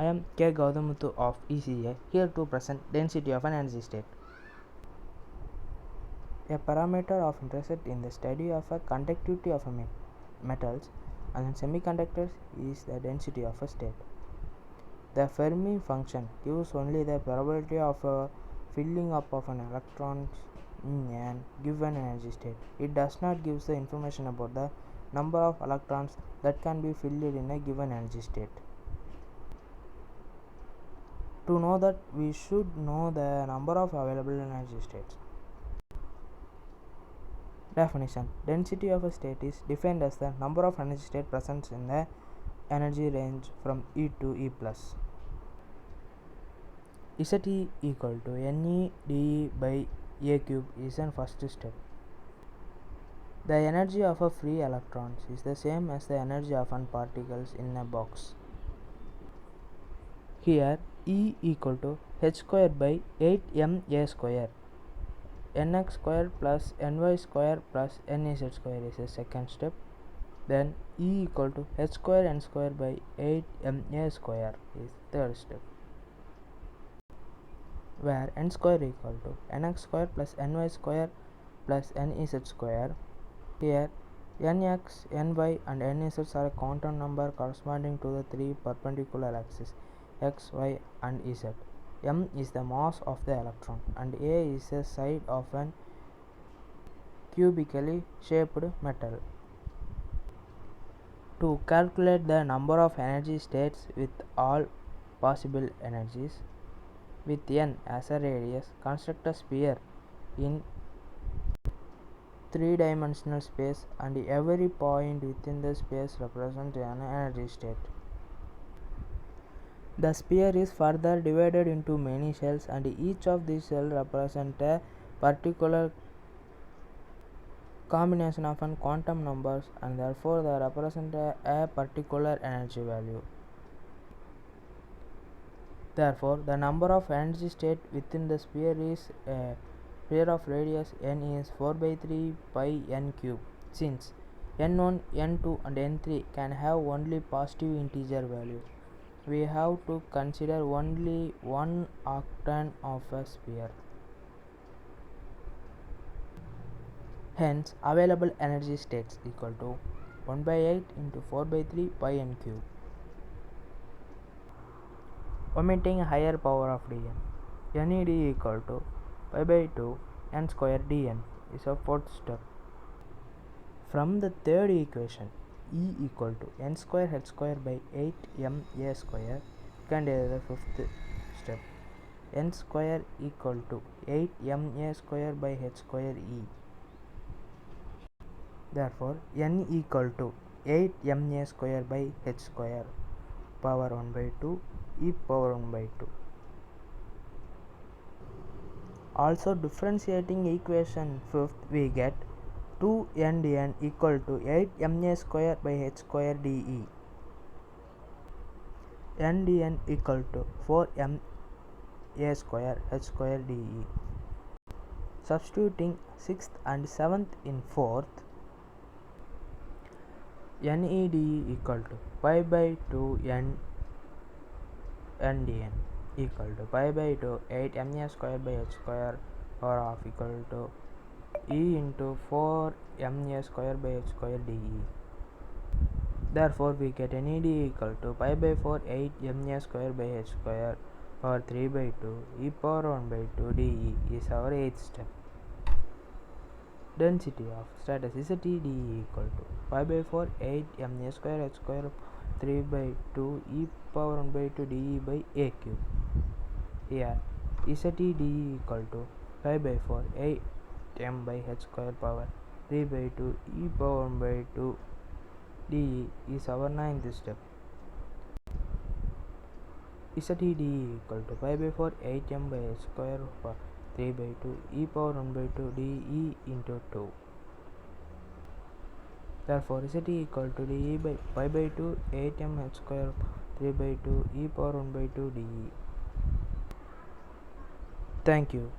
I am K. Gaudamuthu of ECA, here to present density of an energy state. A parameter of interest in the study of a conductivity of metals and semiconductors is the density of a state. The Fermi function gives only the probability of a filling up of an electrons in a given energy state. It does not give the information about the number of electrons that can be filled in a given energy state. To know that, we should know the number of available energy states. Definition: density of a state is defined as the number of energy states present in the energy range from E to E plus. ZE equal to Ne dE by A cube is the first step. The energy of a free electrons is the same as the energy of particles in a box. Here E equal to h square by 8ma square. Nx square plus ny square plus nz square is the second step. Then E equal to h square n square by 8ma square is third step, where n square equal to nx square plus ny square plus nz square. Here nx, ny and nz are a quantum number corresponding to the three perpendicular axes x, y and z. M is the mass of the electron and A is the side of an cubically shaped metal. To calculate the number of energy states with all possible energies, with n as a radius, construct a sphere in three-dimensional space and every point within the space represents an energy state. The sphere is further divided into many shells and each of these cells represents a particular combination of quantum numbers and therefore they represent a particular energy value. Therefore, the number of energy states within the sphere is a sphere of radius n is 4 by 3 pi n cube. Since n1, n2 and n3 can have only positive integer value, we have to consider only one octane of a sphere. Hence, available energy states equal to 1 by 8 into 4 by 3 pi n cube. Omitting higher power of dn, Ned equal to pi by 2 n square dn is a fourth step. From the third equation, E equal to n square h square by 8ma square, you can derive the fifth step. N square equal to 8ma square by h square E. Therefore, n equal to 8ma square by h square power 1 by 2 e power 1 by 2. Also, differentiating equation 5th, we get 2n dn equal to 8ma square by h square de. N dn equal to 4ma square h square de. Substituting 6th and 7th in 4th, Ned equal to pi by 2 n dn equal to pi by 2 8ma square by h square power of equal to e into 4ma square by h square de. Therefore, we get Ned equal to pi by 4 8ma square by h square power 3 by 2 e power 1 by 2 de is our 8th step. Density of status is Zd equal to pi by 4 8ma square h square 3 by 2 e power 1 by 2 de by a cube. Here Zd equal to pi by 4 8m by h square power 3 by 2 e power 1 by 2 de is our 9th step. Zd equal to pi by 4 8m by h square power 3 by 2 e power 1 by 2 de into 2. Therefore, Zd equal to de by pi by 2 8m h square 3 by 2 e power 1 by 2 de. Thank you.